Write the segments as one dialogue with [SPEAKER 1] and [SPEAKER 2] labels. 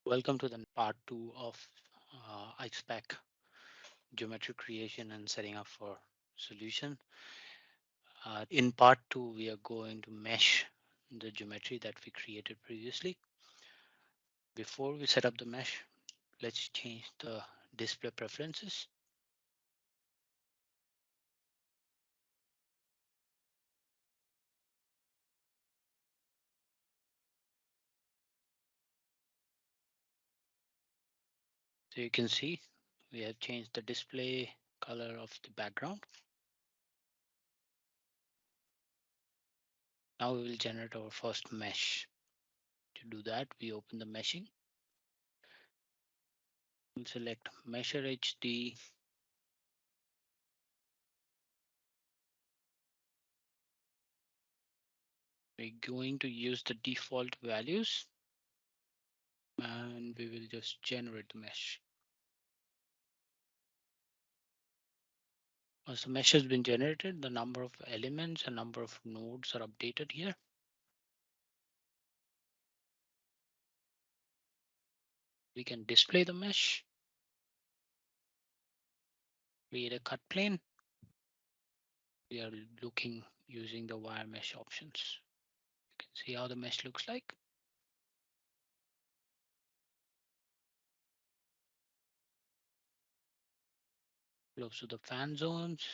[SPEAKER 1] Welcome to the part 2 of Icepak geometry creation and setting up for solution. In part 2, we are going to mesh the geometry that we created previously. Before we set up the mesh, let's change the display preferences. So you can see we have changed the display color of the background. Now we will generate our first mesh. To do that, we open the meshing. We'll select Measure HD. We're going to use the default values and we will just generate the mesh. Once the mesh has been generated, the number of elements and number of nodes are updated here. We can display the mesh, create a cut plane. We are looking using the wire mesh options. You can see how the mesh looks like. Close to the fan zones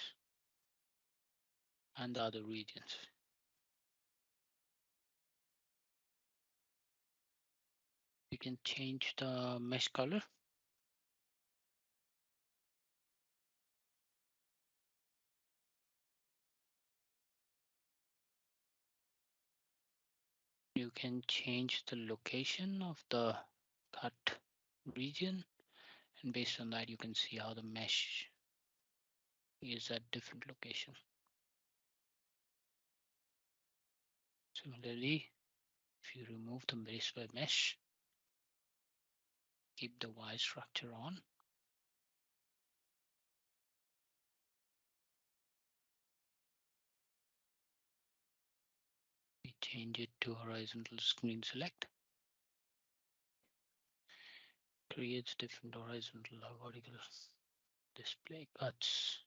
[SPEAKER 1] and the other regions. You can change the mesh color. You can change the location of the cut region, and based on that, you can see how the mesh is at different location. Similarly, if you remove the baseware mesh, keep the Y structure on. We change it to horizontal screen select. Creates different horizontal or vertical display cuts.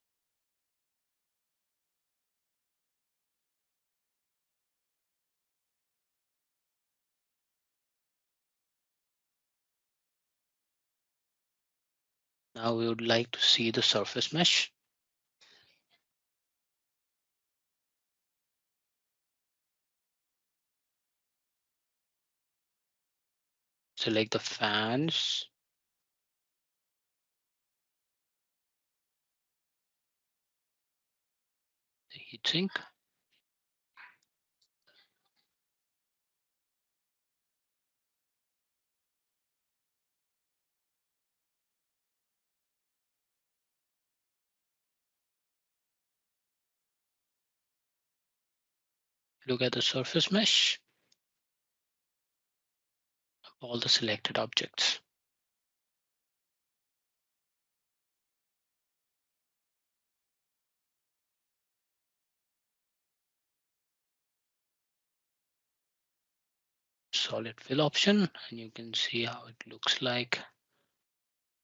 [SPEAKER 1] Now we would like to see the surface mesh. Select the fans. The heatsink. Look at the surface mesh. All the selected objects. Solid fill option, and you can see how it looks like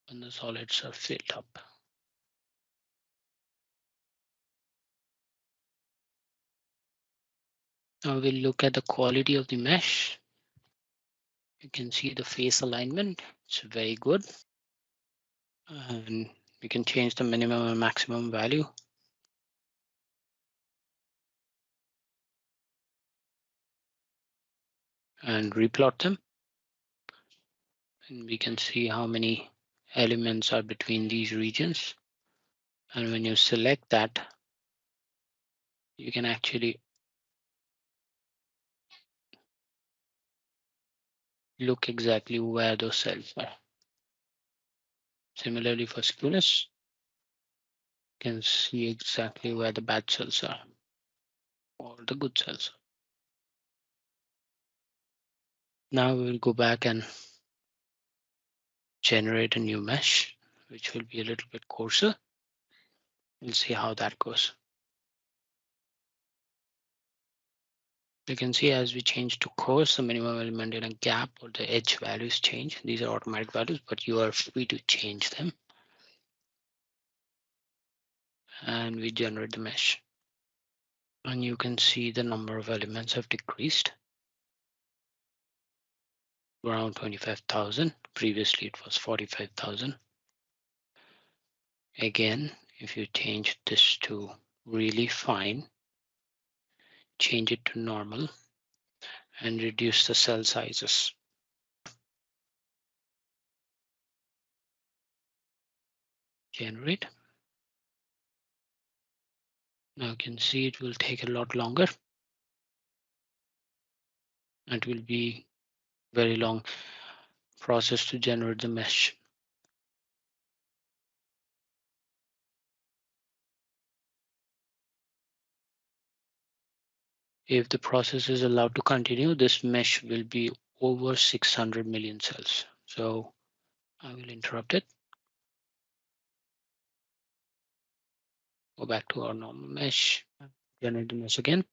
[SPEAKER 1] when the solids are filled up. Now we'll look at the quality of the mesh. You can see the face alignment. It's very good. And we can change the minimum and maximum value. And replot them. And we can see how many elements are between these regions. And when you select that, you can actually look exactly where those cells are. Similarly for skewness, you can see exactly where the bad cells are or the good cells. Now we will go back and generate a new mesh, which will be a little bit coarser. We'll see how that goes. You can see as we change to course, the minimum element in a gap or the edge values change. These are automatic values, but you are free to change them. And we generate the mesh. And you can see the number of elements have decreased around 25,000. Previously, it was 45,000. Again, if you change this to really fine, change it to normal, and reduce the cell sizes. Generate. Now you can see it will take a lot longer. It will be very long process to generate the mesh. If the process is allowed to continue, this mesh will be over 600 million cells. So I will interrupt it. Go back to our normal mesh, generate the mesh again.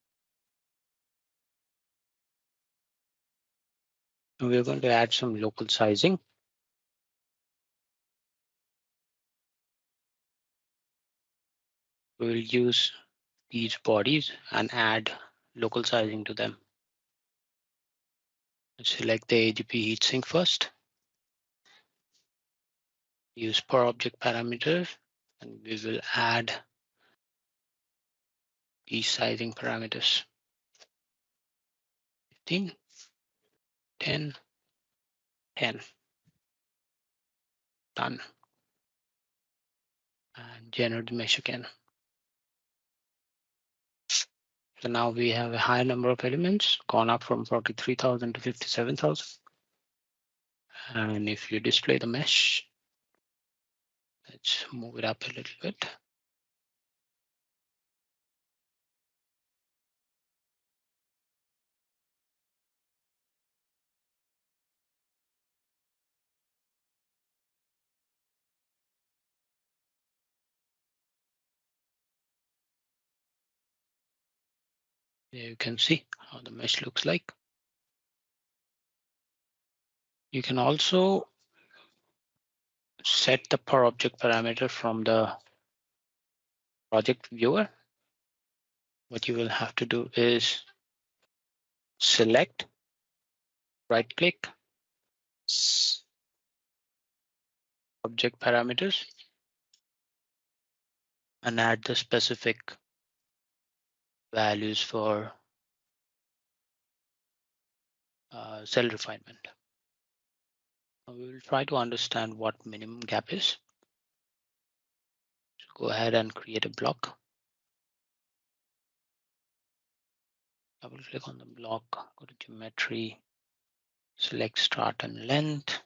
[SPEAKER 1] And we're going to add some local sizing. We will use these bodies and add local sizing to them. Let's select the AGP heatsink first. Use per object parameters, and we will add these sizing parameters. 15, 10, 10. Done. And generate the mesh again. So now we have a higher number of elements, gone up from 43,000 to 57,000. And if you display the mesh, let's move it up a little bit. There you can see how the mesh looks like. You can also set the per object parameter from the project viewer. What you will have to do is select, right click, object parameters, and add the specific values for cell refinement. Now we will try to understand what minimum gap is. So go ahead and create a block. Double click on the block, go to geometry, select start and length.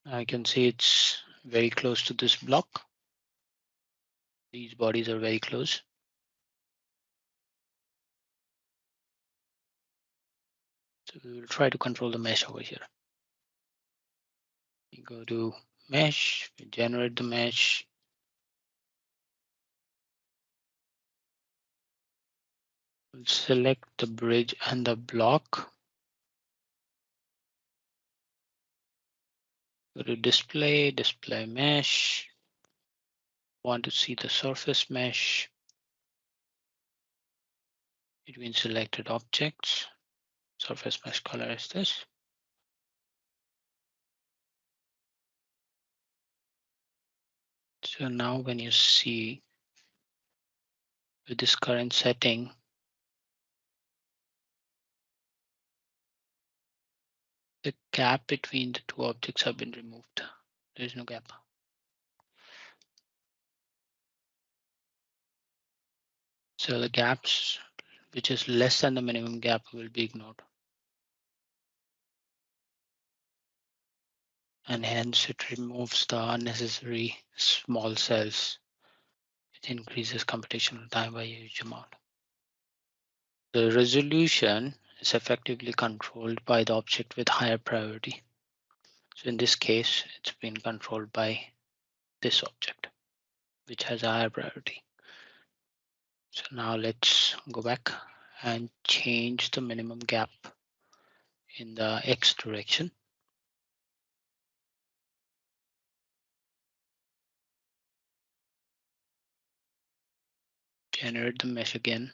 [SPEAKER 1] I can see it's very close to this block. These bodies are very close. So we will try to control the mesh over here. We go to mesh, we generate the mesh. We'll select the bridge and the block. Go to display, display mesh. Want to see the surface mesh between selected objects. Surface mesh color is this. So now when you see with this current setting, the gap between the two objects have been removed. There is no gap. So the gaps, which is less than the minimum gap, will be ignored. And hence it removes the unnecessary small cells. It increases computational time by a huge amount. The resolution is effectively controlled by the object with higher priority. So in this case, it's been controlled by this object. which has a higher priority. So now let's go back and change the minimum gap in the X direction. Generate the mesh again.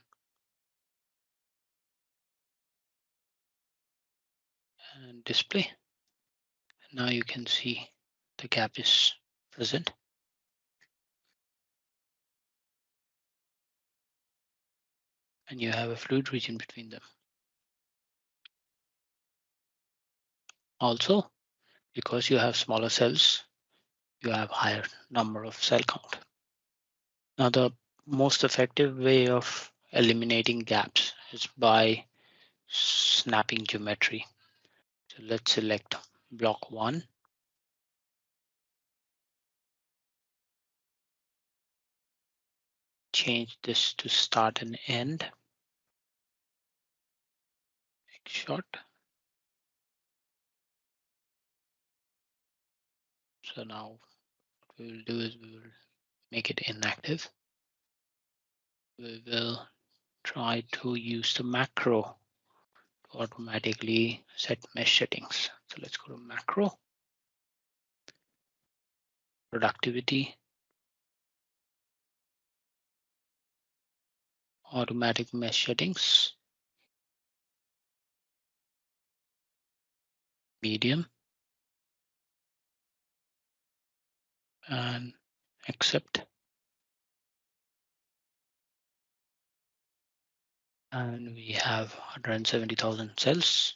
[SPEAKER 1] And display. Now you can see the gap is present. And you have a fluid region between them. Also, because you have smaller cells, you have higher number of cell count. Now, the most effective way of eliminating gaps is by snapping geometry. So let's select block 1. Change this to start and end. Short. So now what we will do is we will make it inactive. We will try to use the macro to automatically set mesh settings. So let's go to macro, productivity, automatic mesh settings, medium, and accept. And we have 170,000 cells.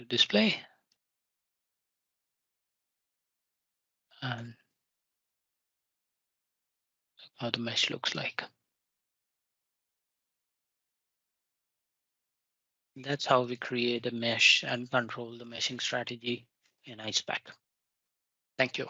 [SPEAKER 1] Display. And how the mesh looks like. That's how we create a mesh and control the meshing strategy in Icepak. Thank you.